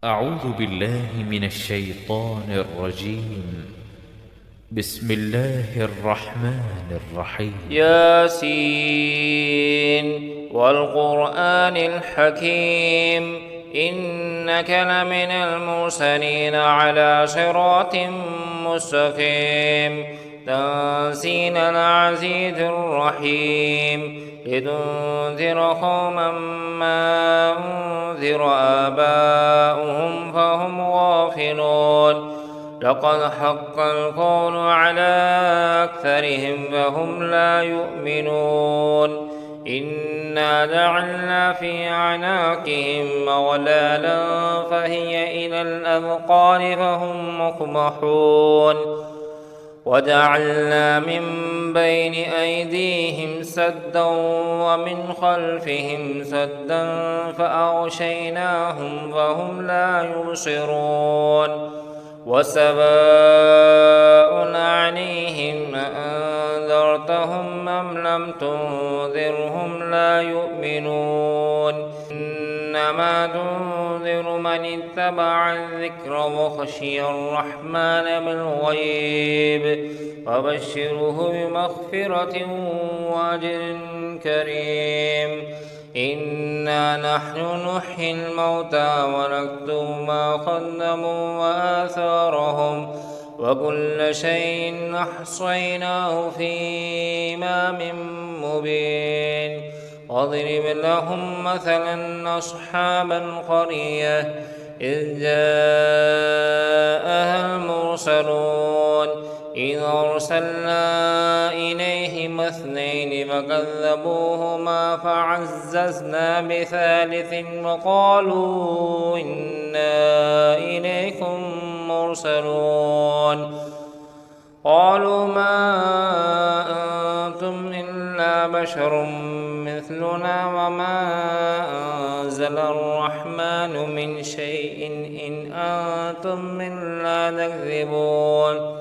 أعوذ بالله من الشيطان الرجيم. بسم الله الرحمن الرحيم. ياسين والقرآن الحكيم إنك لمن المرسلين على صراط مستقيم تنزيل العزيز الرحيم لتنذر قوما ما أنذر آباؤهم فهم غافلون لقد حق القول على أكثرهم فهم لا يؤمنون إنا جعلنا في أعناقهم أغلالا فهي إلى الأذقان فهم مقمحون وجعلنا من بين أيديهم سدا ومن خلفهم سدا فأغشيناهم فهم لا يبصرون وسواء عليهم أأنذرتهم أم لم تنذرهم لا يؤمنون إنما تنذر من اتبع الذكر وخشي الرحمن بالغيب وبشره بمغفرة وأجر كريم إنا نحن نحيي الموتى ونكتب ما قدموا وآثارهم وكل شيء أحصيناه في إمام مبين واضرب لهم مثلا أصحاب القرية إذ جاءها المرسلون إذ أرسلنا إليهم اثنين فكذبوهما فعززنا بثالث وقالوا إنا إليكم مرسلون قالوا ما أنتم إلا بشر مثلنا وما أنزل الرحمن من شيء إن أنتم إلا تكذبون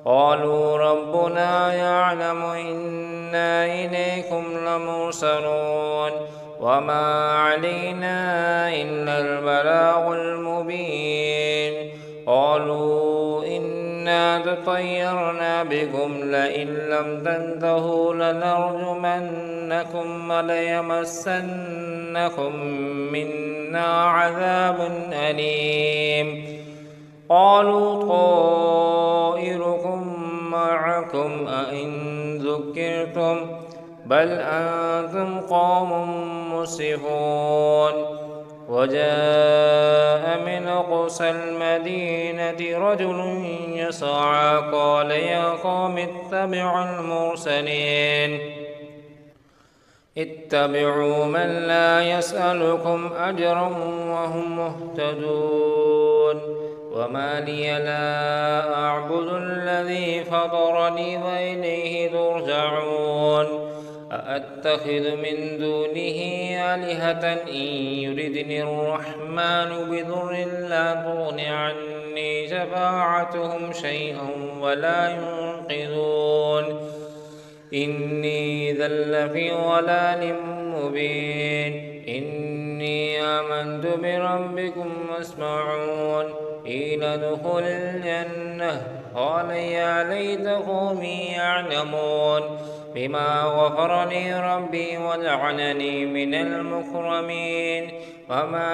قالوا ربنا يعلم إنا إليكم لمرسلون وما علينا إلا البلاغ المبين قالوا إنا تطيرنا بكم لئن لم تنتهوا لنرجمنكم وليمسنكم منا عذاب أليم قالوا طائركم معكم أئن ذكرتم بل أنتم قوم مسرفون وجاء من أقصى المدينة رجل يسعى قال يا قوم اتبعوا المرسلين اتبعوا من لا يسألكم أجرا وهم مهتدون وما لي لا أعبد الذي فطرني وإليه ترجعون أأتخذ من دونه آلهة إن يردني الرحمن بضر لا تغن عني شفاعتهم شيئا ولا ينقذون إني إذا لفي ضلال مبين إني آمنت بربكم واسمعون قيل ادخل الجنة قال يا ليت قومي يعلمون بما غفر لي ربي وجعلني من المكرمين وما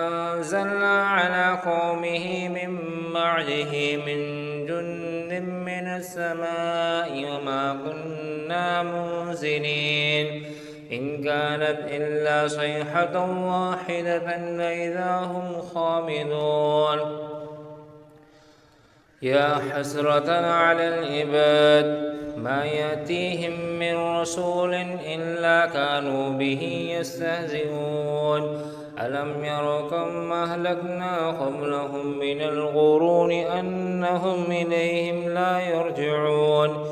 أنزلنا على قومه من بعده من جند من السماء وما كنا منزلين إن كانت إلا صيحة واحدة فإذا هم خامدون يا حسرة على العباد ما يأتيهم من رسول إلا كانوا به يستهزئون ألم يروا كم أهلكنا قبلهم من القرون أنهم إليهم لا يرجعون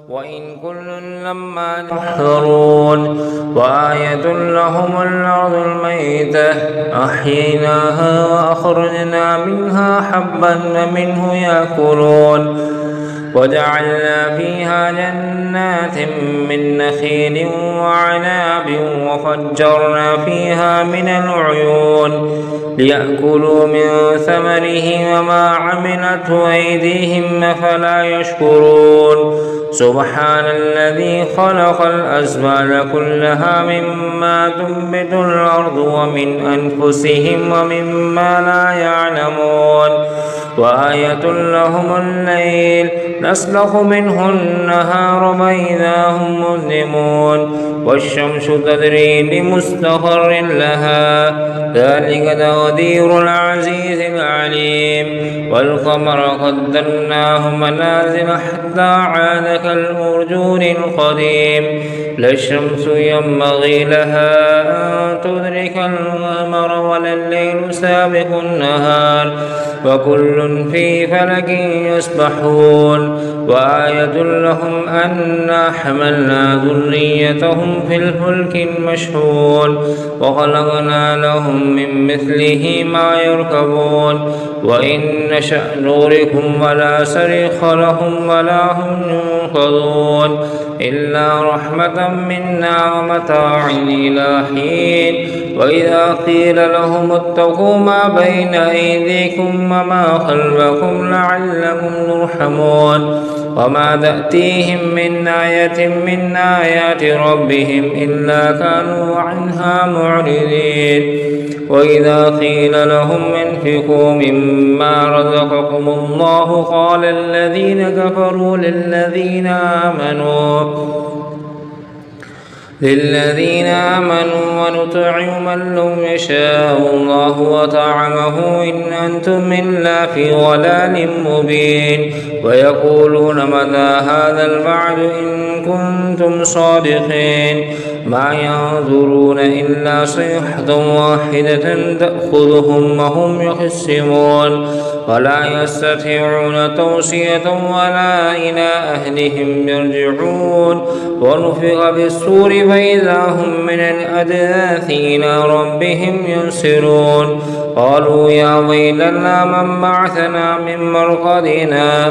وإن كل لما محضرون وآية لهم الأرض الميتة أحييناها وأخرجنا منها حبا منه يأكلون وجعلنا فيها جنات من نخيل وعناب وفجرنا فيها من العيون ليأكلوا من ثمره وما عملته أيديهم أفلا يشكرون سبحان الذي خلق الأزواج كلها مما تنبت الأرض ومن أنفسهم ومما لا يعلمون وآية لهم الليل نسلخ منه النهار فإذا هم مظلمون والشمس تجري لمستقر لها ذلك تقدير العزيز العليم والقمر قدرناه منازل حتى عاد كالأرجون القديم لا الشمس ينبغي لها أن تدرك القمر ولا الليل سابق النهار وكل في فلك يسبحون وآية لهم أنا حملنا ذريتهم في الفلك المشحون وخلقنا لهم من مثله ما يركبون وإن نشأ نغرقهم ولا صريخ لهم ولا هم ينقذون إلا رحمة منا ومتاع إلى حين وإذا قيل لهم اتقوا ما بين أيديكم وما خلفكم لعلكم ترحمون وما تأتيهم من آية من آيات ربهم إلا كانوا عنها معرضين وإذا قيل لهم انفقوا مما رزقكم الله قال الذين كفروا للذين آمنوا ونطعم من لم يشاء الله وطعمه إن أنتم إلا في ضلال مبين ويقولون متى هذا الوعد إن كنتم صادقين ما ينظرون إلا صيحة واحدة تأخذهم وهم يخصمون ولا يستطيعون توصية ولا إلى أهلهم يرجعون ونفخ بالصور فإذا هم من الأجداث إلى ربهم ينسلون قالوا يا ويلنا من بعثنا من مرقدنا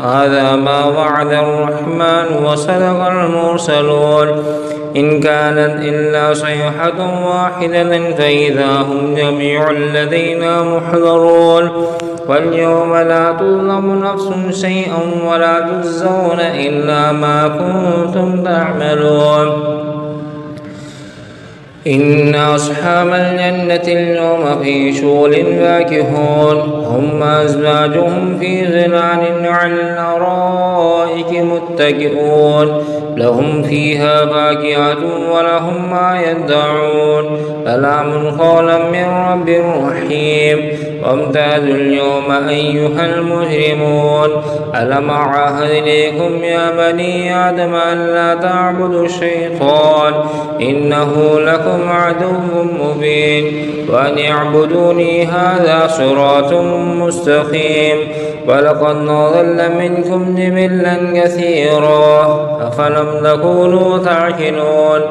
هذا ما وعد الرحمن وصدق المرسلون إن كانت إلا صيحة واحدة فإذا هم جميع لدينا محضرون واليوم لا تظلم نفس شيئا ولا تجزون إلا ما كنتم تعملون إن أصحاب الجنة اليوم في شغل فاكهون هم أزواجهم في ظلال على الأرائك متكئون لهم فيها فاكهة ولهم ما يدعون سلام قولا من رب رحيم وامتازوا اليوم أيها المجرمون ألم أعهد إليكم يا بني آدم ألا تعبدوا الشيطان إنه لكم عدو مبين وأن اعبدوني هذا صراط مستقيم ولقد ضل منكم جبلا كثيرا أفلم تكونوا تعقلون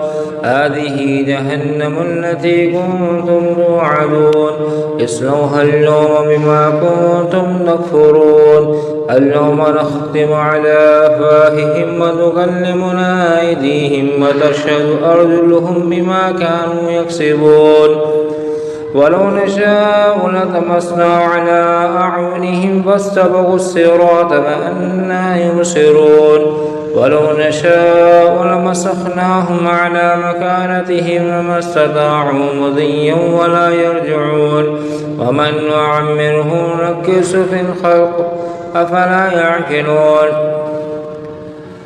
هذه جهنم التي كنتم توعدون اصلوها اليوم بما كنتم تكفرون اليوم نختم على أفواههم وتكلمنا أيديهم وتشهد أرجلهم بما كانوا يكسبون ولو نشاء لطمسنا على أعينهم فاستبقوا الصراط فأنى يبصرون ولو نشاء لمسخناهم على مكانتهم وما استطاعوا مضيا ولا يرجعون ومن نعمره نكس في الخلق أفلا يعقلون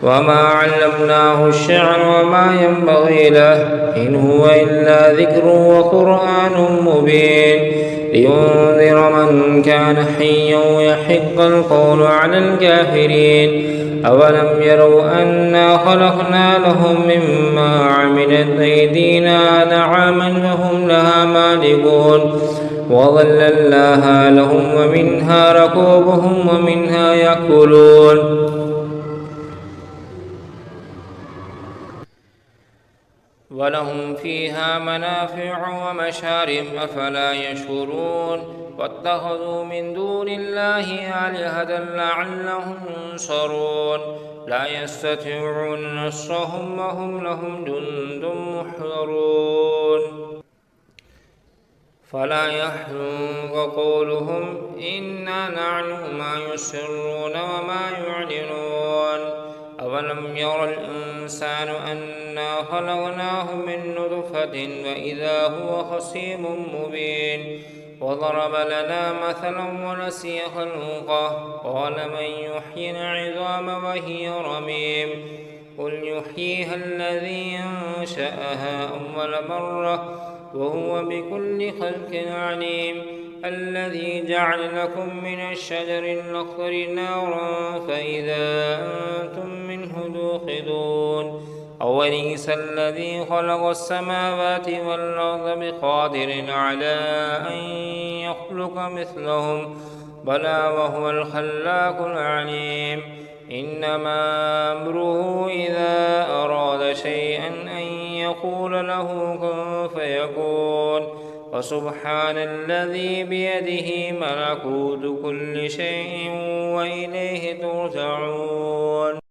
وما علمناه الشعر وما ينبغي له إن هو إلا ذكر وقرآن مبين لينذر من كان حيا ويحق القول على الكافرين أولم يروا أنا خلقنا لهم مما عملت أيدينا نعاما فهم لها مالكون وظللناها لهم ومنها ركوبهم ومنها يأكلون ولهم فيها منافع ومشارب أفلا يشكرون واتخذوا من دون الله آلهة لعلهم ينصرون لا يستطيعون نصرهم وهم لهم جند محضرون فلا يحزنك قولهم إنا نعلم ما يسرون وما يعلنون أولم ير الإنسان أنا خلقناه من نطفة وإذا هو خصيم مبين وضرب لنا مثلا ونسي خلقه قال من يحيي العظام وهي رميم قل يحييها الذي أنشأها أول مرة وهو بكل خلق عليم الذي جعل لكم من الشجر الأخضر نارا فإذا أنتم منه توقدون أوليس الذي خلق السماوات والأرض بقادر على أن يخلق مثلهم بلى وهو الخلاق العليم إنما أمره إذا أراد شيئا أن يقول له كن فيكون وسبحان الذي بيده ملكوت كل شيء وإليه ترجعون